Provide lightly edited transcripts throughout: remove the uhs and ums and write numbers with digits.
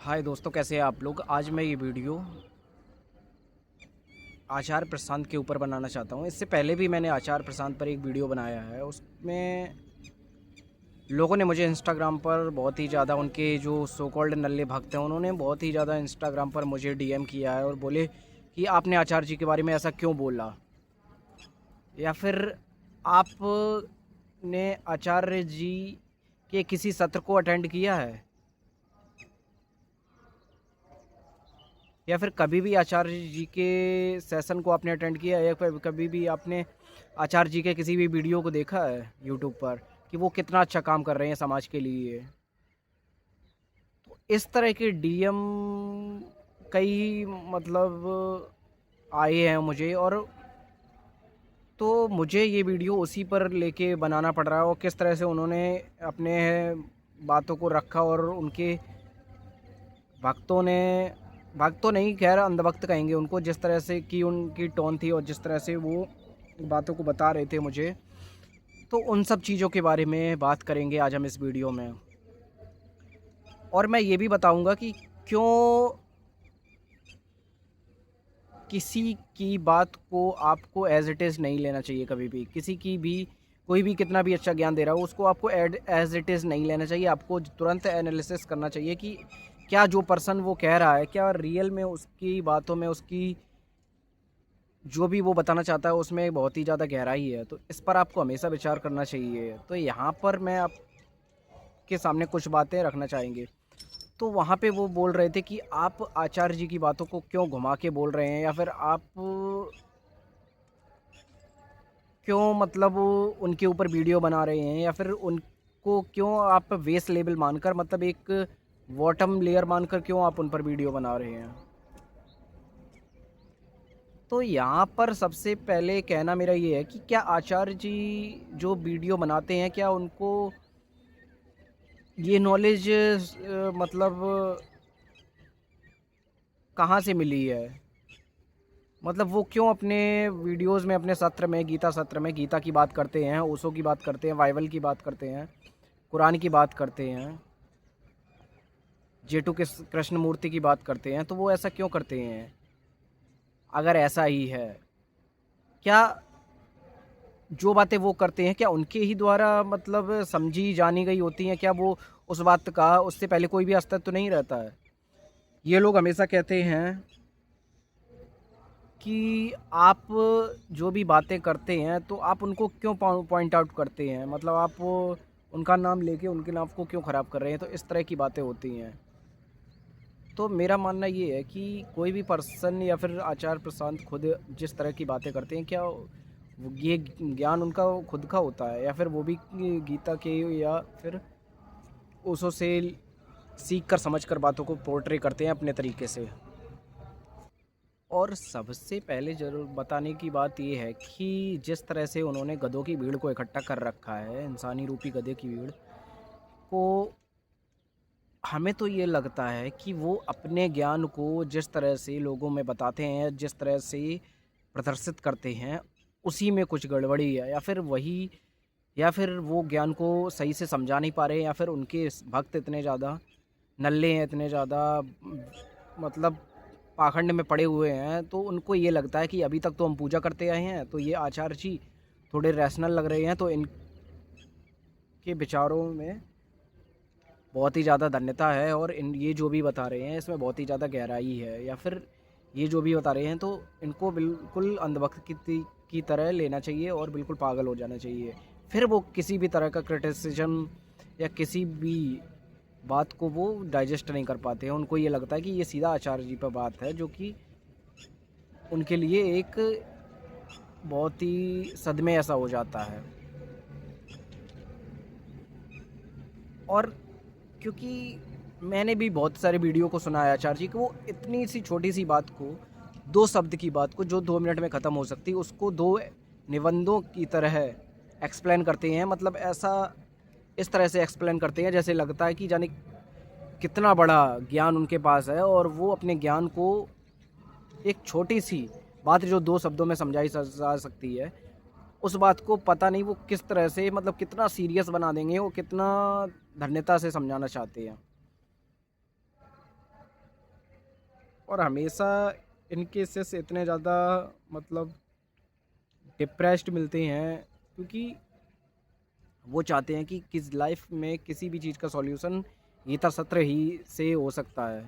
हाय दोस्तों, कैसे हैं आप लोग। आज मैं ये वीडियो आचार्य प्रशांत के ऊपर बनाना चाहता हूँ। इससे पहले भी मैंने आचार्य प्रशांत पर एक वीडियो बनाया है। उसमें लोगों ने मुझे इंस्टाग्राम पर बहुत ही ज़्यादा, उनके जो सो कॉल्ड नल्ले भक्त हैं, उन्होंने बहुत ही ज़्यादा इंस्टाग्राम पर मुझे डीएम किया है और बोले कि आपने आचार्य जी के बारे में ऐसा क्यों बोला, या फिर आपने आचार्य जी के किसी सत्र को अटेंड किया है, या फिर कभी भी आचार्य जी के सेशन को आपने अटेंड किया है, या फिर कभी भी आपने आचार्य जी के किसी भी वीडियो को देखा है यूट्यूब पर कि वो कितना अच्छा काम कर रहे हैं समाज के लिए। तो इस तरह के डीएम कई आए हैं मुझे, और तो मुझे ये वीडियो उसी पर लेके बनाना पड़ रहा है। और किस तरह से उन्होंने अपने बातों को रखा, और उनके भक्तों ने, भक्त तो नहीं, खैर अंधभक्त कहेंगे उनको, जिस तरह से कि उनकी टोन थी और जिस तरह से वो बातों को बता रहे थे मुझे, तो उन सब चीज़ों के बारे में बात करेंगे आज हम इस वीडियो में। और मैं ये भी बताऊंगा कि क्यों किसी की बात को आपको एज इट इज़ नहीं लेना चाहिए। कभी भी किसी की भी, कोई भी कितना भी अच्छा ज्ञान दे रहा हो, उसको आपको एज इट इज़ नहीं लेना चाहिए। आपको तुरंत एनालिसिस करना चाहिए कि क्या जो पर्सन वो कह रहा है, क्या रियल में उसकी बातों में, उसकी जो भी वो बताना चाहता है उसमें बहुत ही ज़्यादा गहराई है। तो इस पर आपको हमेशा विचार करना चाहिए। तो यहाँ पर मैं आपके सामने कुछ बातें रखना चाहेंगे। तो वहाँ पे वो बोल रहे थे कि आप आचार्य जी की बातों को क्यों घुमा के बोल रहे हैं, या फिर आप क्यों उनके ऊपर वीडियो बना रहे हैं, या फिर उनको क्यों आप बेस लेवल मानकर, मतलब एक बॉटम लेयर मानकर क्यों आप उन पर वीडियो बना रहे हैं। तो यहाँ पर सबसे पहले कहना मेरा ये है कि क्या आचार्य जी जो वीडियो बनाते हैं, क्या उनको ये नॉलेज कहाँ से मिली है। मतलब वो क्यों अपने वीडियोस में, अपने सत्र में, गीता सत्र में गीता की बात करते हैं, ओशो की बात करते हैं, बाइबल की बात करते हैं, कुरान की बात करते हैं, जेटू के कृष्ण मूर्ति की बात करते हैं। तो वो ऐसा क्यों करते हैं। अगर ऐसा ही है, क्या जो बातें वो करते हैं क्या उनके ही द्वारा समझी जानी गई होती हैं, क्या वो उस बात का, उससे पहले कोई भी अस्तित्व तो नहीं रहता है। ये लोग हमेशा कहते हैं कि आप जो भी बातें करते हैं तो आप उनको क्यों पॉइंट आउट करते हैं, मतलब आप उनका नाम लेके उनके नाम को क्यों ख़राब कर रहे हैं। तो इस तरह की बातें होती हैं। तो मेरा मानना ये है कि कोई भी पर्सन या फिर आचार्य प्रशांत खुद जिस तरह की बातें करते हैं, क्या ये ज्ञान उनका खुद का होता है, या फिर वो भी गीता के या फिर ओशो से सीख कर समझ कर बातों को पोर्ट्रे करते हैं अपने तरीके से। और सबसे पहले ज़रूर बताने की बात ये है कि जिस तरह से उन्होंने गधों की भीड़ को इकट्ठा कर रखा है, इंसानी रूपी गधे की भीड़ को, हमें तो ये लगता है कि वो अपने ज्ञान को जिस तरह से लोगों में बताते हैं, जिस तरह से प्रदर्शित करते हैं, उसी में कुछ गड़बड़ी है, या फिर वही, या फिर वो ज्ञान को सही से समझा नहीं पा रहे हैं, या फिर उनके भक्त इतने ज़्यादा नल्ले हैं, इतने ज़्यादा मतलब पाखंड में पड़े हुए हैं। तो उनको ये लगता है कि अभी तक तो हम पूजा करते आए हैं, तो ये आचार्य जी थोड़े रैशनल लग रहे हैं, तो इनके विचारों में बहुत ही ज़्यादा धन्यता है, और इन ये जो भी बता रहे हैं इसमें बहुत ही ज़्यादा गहराई है, या फिर ये जो भी बता रहे हैं तो इनको बिल्कुल अंधभक्त की तरह लेना चाहिए और बिल्कुल पागल हो जाना चाहिए। फिर वो किसी भी तरह का क्रिटिसिज्म या किसी भी बात को वो डाइजेस्ट नहीं कर पाते हैं। उनको ये लगता है कि ये सीधा आचार्य जी पर बात है, जो कि उनके लिए एक बहुत ही सदमे ऐसा हो जाता है। और क्योंकि मैंने भी बहुत सारे वीडियो को सुना है आचार्य जी को, वो इतनी सी छोटी सी बात को, 2 शब्द की बात को जो 2 मिनट में ख़त्म हो सकती है, उसको 2 निबंधों की तरह एक्सप्लेन करते हैं। मतलब ऐसा, इस तरह से एक्सप्लेन करते हैं जैसे लगता है कि जाने कितना बड़ा ज्ञान उनके पास है, और वो अपने ज्ञान को एक छोटी सी बात जो 2 शब्दों में समझाई जा सकती है, उस बात को पता नहीं वो किस तरह से, कितना सीरियस बना देंगे, वो कितना धन्यता से समझाना चाहते हैं। और हमेशा इनके से इतने ज़्यादा मतलब डिप्रेस्ड मिलते हैं, क्योंकि वो चाहते हैं कि किस लाइफ में किसी भी चीज़ का सॉल्यूशन गीता सत्र ही से हो सकता है।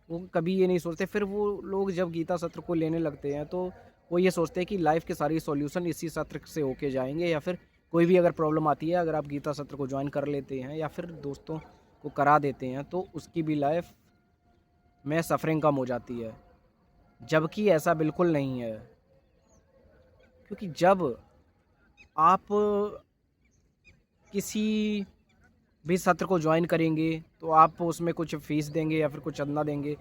वो कभी ये नहीं सोचते, फिर वो लोग जब गीता सत्र को लेने लगते हैं तो वो ये सोचते हैं कि लाइफ के सारी सॉल्यूशन इसी सत्र से होके जाएंगे, या फिर कोई भी अगर प्रॉब्लम आती है, अगर आप गीता सत्र को ज्वाइन कर लेते हैं या फिर दोस्तों को करा देते हैं तो उसकी भी लाइफ में सफरिंग कम हो जाती है। जबकि ऐसा बिल्कुल नहीं है, क्योंकि जब आप किसी भी सत्र को ज्वाइन करेंगे तो आप उसमें कुछ फ़ीस देंगे या फिर कुछ चंदा देंगे।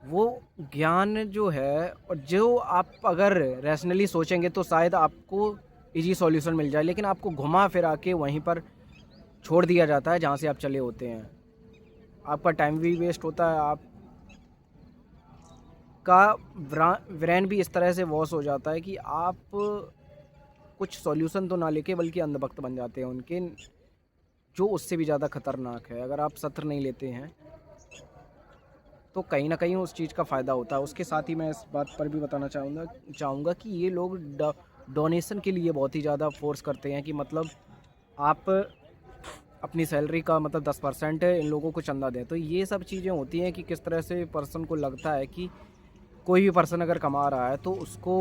वो ज्ञान जो है, और जो आप अगर रैशनली सोचेंगे तो शायद आपको इजी सॉल्यूशन मिल जाए, लेकिन आपको घुमा फिरा के वहीं पर छोड़ दिया जाता है जहाँ से आप चले होते हैं। आपका टाइम भी वेस्ट होता है, आपका ब्रेन भी इस तरह से वॉश हो जाता है कि आप कुछ सॉल्यूशन तो ना लेके बल्कि अंधभक्त बन जाते हैं उनके, जो उससे भी ज़्यादा खतरनाक है। अगर आप सत्र नहीं लेते हैं तो कहीं ना कहीं उस चीज़ का फ़ायदा होता है। उसके साथ ही मैं इस बात पर भी बताना चाहूँगा कि ये लोग डोनेशन के लिए बहुत ही ज़्यादा फोर्स करते हैं कि मतलब आप अपनी सैलरी का मतलब 10% इन लोगों को चंदा दें। तो ये सब चीज़ें होती हैं कि किस तरह से पर्सन को लगता है कि कोई भी पर्सन अगर कमा रहा है तो उसको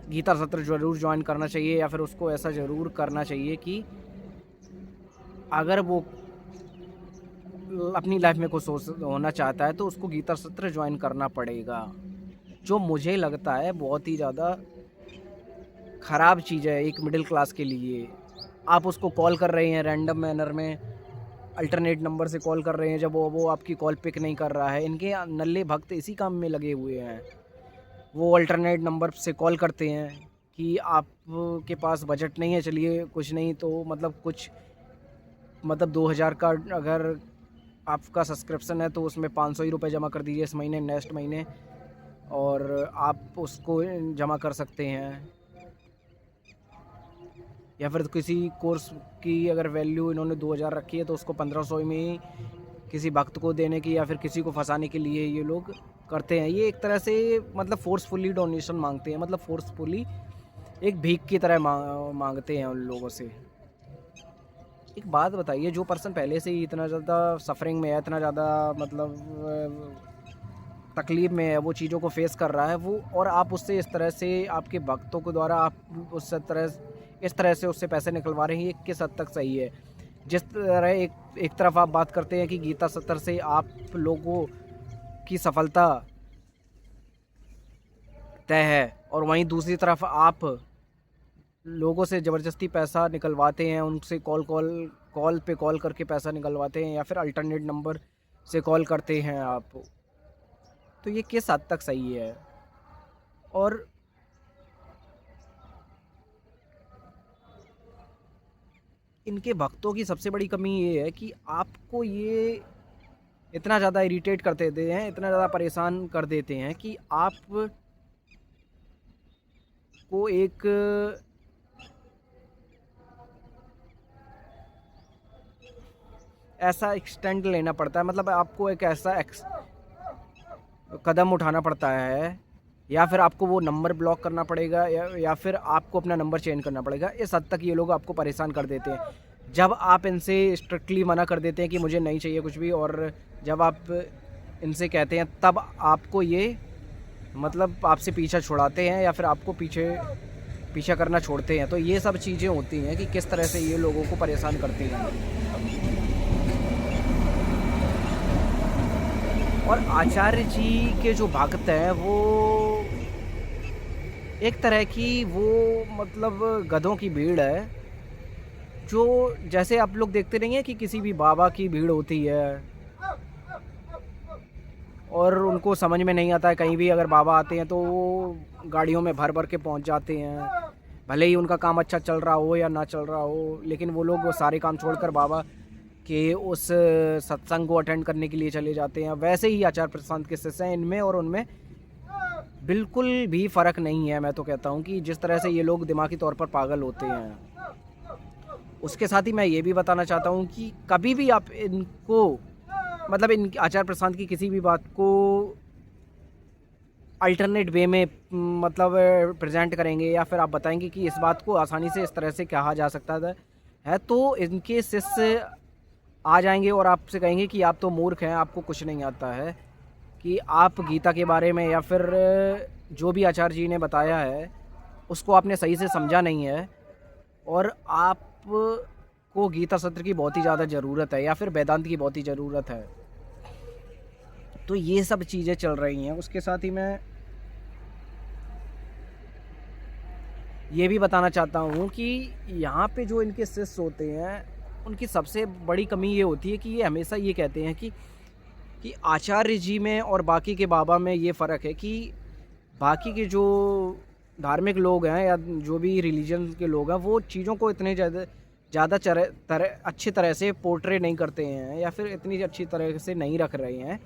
गीता सत्र ज़रूर ज्वाइन करना चाहिए, या फिर उसको ऐसा ज़रूर करना चाहिए कि अगर वो अपनी लाइफ में कुछ सोच होना चाहता है तो उसको गीता सत्र ज्वाइन करना पड़ेगा, जो मुझे लगता है बहुत ही ज़्यादा ख़राब चीज़ है एक मिडिल क्लास के लिए। आप उसको कॉल कर रहे हैं रैंडम मैनर में, अल्टरनेट नंबर से कॉल कर रहे हैं, जब वो आपकी कॉल पिक नहीं कर रहा है। इनके नल्ले भक्त इसी काम में लगे हुए हैं। वो अल्टरनेट नंबर से कॉल करते हैं कि आपके पास बजट नहीं है, चलिए कुछ नहीं तो मतलब कुछ मतलब 2000 का अगर आपका सब्सक्रिप्शन है तो उसमें 500 ही रुपये जमा कर दीजिए इस महीने, नेक्स्ट महीने, और आप उसको जमा कर सकते हैं। या फिर किसी कोर्स की अगर वैल्यू इन्होंने 2000 रखी है तो उसको 1500 में ही किसी भक्त को देने की या फिर किसी को फंसाने के लिए ये लोग करते हैं। ये एक तरह से मतलब फोर्सफुली डोनेशन मांगते हैं, मतलब फोर्सफुली एक भीख की तरह मांगते हैं उन लोगों से। एक बात बताइए, जो पर्सन पहले से ही इतना ज़्यादा सफरिंग में है, इतना ज़्यादा मतलब तकलीफ़ में है, वो चीज़ों को फेस कर रहा है, वो और आप उससे इस तरह से आपके भक्तों के द्वारा आप इस तरह से उससे पैसे निकलवा रहे हैं, ये किस हद तक सही है? जिस तरह एक तरफ आप बात करते हैं कि गीता सत्र से आप लोगों की सफलता तय है, और वहीं दूसरी तरफ आप लोगों से ज़बरदस्ती पैसा निकलवाते हैं, उनसे कॉल पे कॉल करके पैसा निकलवाते हैं, या फिर अल्टरनेट नंबर से कॉल करते हैं आप। तो ये किस हद तक सही है? और इनके भक्तों की सबसे बड़ी कमी ये है कि आपको ये इतना ज़्यादा इरिटेट कर देते हैं, इतना ज़्यादा परेशान कर देते हैं कि आप को एक ऐसा एक्सटेंड लेना पड़ता है, मतलब आपको एक ऐसा कदम उठाना पड़ता है, या फिर आपको वो नंबर ब्लॉक करना पड़ेगा, या फिर आपको अपना नंबर चेंज करना पड़ेगा। इस हद तक ये लोग आपको परेशान कर देते हैं। जब आप इनसे स्ट्रिक्टली मना कर देते हैं कि मुझे नहीं चाहिए कुछ भी, और जब आप इनसे कहते हैं तब आपको ये मतलब आपसे पीछा छुड़ाते हैं, या फिर आपको पीछा करना छोड़ते हैं। तो ये सब चीज़ें होती हैं कि किस तरह से ये लोगों को परेशान करती हैं। और आचार्य जी के जो भक्त हैं वो एक तरह की वो मतलब गधों की भीड़ है, जो जैसे आप लोग देखते नहीं हैं कि किसी भी बाबा की भीड़ होती है और उनको समझ में नहीं आता है, कहीं भी अगर बाबा आते हैं तो वो गाड़ियों में भर भर के पहुंच जाते हैं, भले ही उनका काम अच्छा चल रहा हो या ना चल रहा हो, लेकिन वो लोग वो सारे काम छोड़कर बाबा के उस सत्संग को अटेंड करने के लिए चले जाते हैं। वैसे ही आचार्य प्रशांत के शिष्य हैं, इनमें और उनमें बिल्कुल भी फ़र्क नहीं है। मैं तो कहता हूँ कि जिस तरह से ये लोग दिमागी तौर पर पागल होते हैं। उसके साथ ही मैं ये भी बताना चाहता हूँ कि कभी भी आप इनको मतलब इन आचार्य प्रशांत की किसी भी बात को अल्टरनेट वे में मतलब प्रेजेंट करेंगे, या फिर आप बताएंगे कि इस बात को आसानी से इस तरह से कहा जा सकता है, तो इनके शिष्य आ जाएंगे और आपसे कहेंगे कि आप तो मूर्ख हैं, आपको कुछ नहीं आता है, कि आप गीता के बारे में या फिर जो भी आचार्य जी ने बताया है उसको आपने सही से समझा नहीं है, और आप को गीता सत्र की बहुत ही ज़्यादा ज़रूरत है या फिर वेदांत की बहुत ही ज़रूरत है। तो ये सब चीज़ें चल रही हैं। उसके साथ ही मैं ये भी बताना चाहता हूँ कि यहाँ पे जो इनके शिष्य होते हैं उनकी सबसे बड़ी कमी ये होती है कि ये हमेशा ये कहते हैं कि आचार्य जी में और बाकी के बाबा में ये फ़र्क है कि बाकी के जो धार्मिक लोग हैं या जो भी रिलीजन के लोग हैं वो चीज़ों को इतने ज़्यादा अच्छी तरह से पोर्ट्रे नहीं करते हैं या फिर इतनी अच्छी तरह से नहीं रख रहे हैं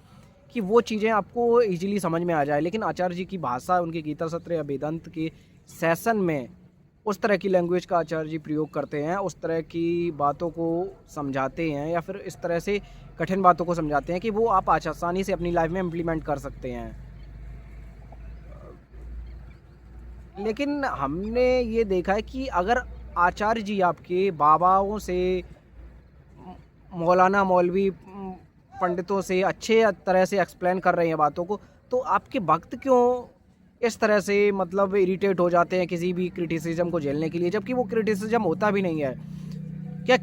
कि वो चीज़ें आपको इजीली समझ में आ जाए। लेकिन आचार्य जी की भाषा उनके गीता सत्र या वेदांत के सेशन में उस तरह की लैंग्वेज का आचार्य जी प्रयोग करते हैं, उस तरह की बातों को समझाते हैं या फिर इस तरह से कठिन बातों को समझाते हैं कि वो आप आसानी से अपनी लाइफ में इम्प्लीमेंट कर सकते हैं। लेकिन हमने ये देखा है कि अगर आचार्य जी आपके बाबाओं से, मौलाना मौलवी पंडितों से अच्छे तरह से एक्सप्लेन कर रहे हैं बातों को, तो आपके भक्त क्यों इस तरह से मतलब इरिटेट हो जाते हैं किसी भी क्रिटिसिज्म को झेलने के लिए, जबकि वो क्रिटिसिज्म होता भी नहीं है। क्या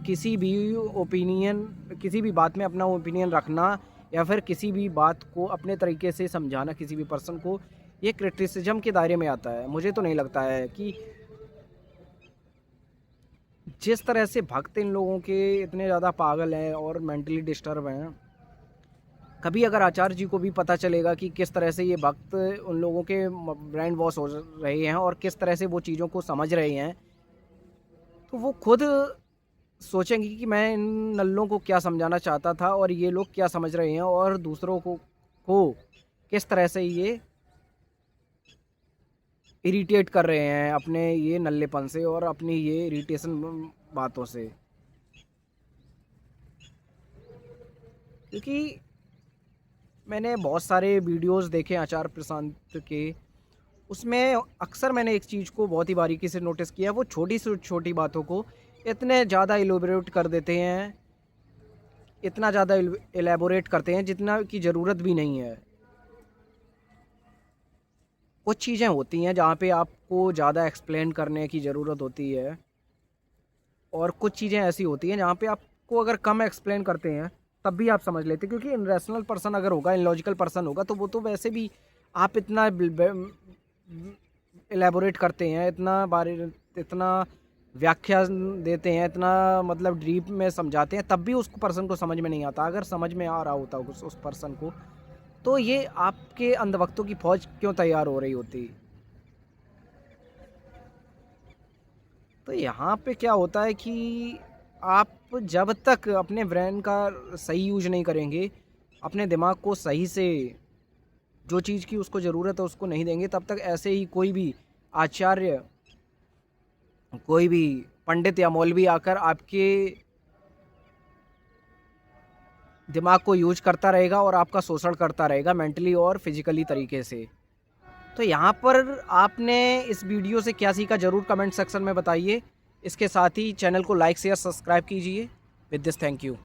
किसी भी ओपिनियन, किसी भी बात में अपना ओपिनियन रखना या फिर किसी भी बात को अपने तरीके से समझाना किसी भी पर्सन को, ये क्रिटिसिज्म के दायरे में आता है? मुझे तो नहीं लगता है कि जिस तरह से भक्त इन लोगों के इतने ज़्यादा पागल हैं और मेंटली डिस्टर्ब हैं, कभी अगर आचार्य जी को भी पता चलेगा कि किस तरह से ये भक्त उन लोगों के ब्रेन वॉश हो रहे हैं और किस तरह से वो चीज़ों को समझ रहे हैं, तो वो खुद सोचेंगे कि मैं इन नल्लों को क्या समझाना चाहता था और ये लोग क्या समझ रहे हैं, और दूसरों को किस तरह से ये इरिटेट कर रहे हैं अपने ये नल्लेपन से और अपनी ये इरिटेशन बातों से। क्योंकि मैंने बहुत सारे वीडियोस देखे आचार्य प्रशांत के, उसमें अक्सर मैंने एक चीज़ को बहुत ही बारीकी से नोटिस किया, वो छोटी से छोटी बातों को इतने ज़्यादा एलोबरेट कर देते हैं, इतना ज़्यादा एलेबोरेट करते हैं जितना की ज़रूरत भी नहीं है। कुछ चीज़ें होती हैं जहाँ पे आपको ज़्यादा एक्सप्लेन करने की ज़रूरत होती है, और कुछ चीज़ें ऐसी होती हैं जहाँ पे आपको अगर कम एक्सप्लेन करते हैं तब भी आप समझ लेते हैं। क्योंकि इन रैशनल पर्सन अगर होगा, इन लॉजिकल पर्सन होगा, तो वो तो वैसे भी आप इतना एलेबोरेट करते हैं, इतना व्याख्या देते हैं, इतना मतलब डीप में समझाते हैं, तब भी उस पर्सन को समझ में नहीं आता। अगर समझ में आ रहा होता उस पर्सन को, तो ये आपके अंधभक्तों की फौज क्यों तैयार हो रही होती। तो यहाँ पे क्या होता है कि आप जब तक अपने ब्रेन का सही यूज नहीं करेंगे, अपने दिमाग को सही से जो चीज़ की उसको ज़रूरत है उसको नहीं देंगे, तब तक ऐसे ही कोई भी आचार्य, कोई भी पंडित या मौलवी आकर आपके दिमाग को यूज करता रहेगा और आपका शोषण करता रहेगा मेंटली और फिजिकली तरीके से। तो यहाँ पर आपने इस वीडियो से क्या सीखा ज़रूर कमेंट सेक्शन में बताइए। इसके साथ ही चैनल को लाइक शेयर सब्सक्राइब कीजिए। With this thank you.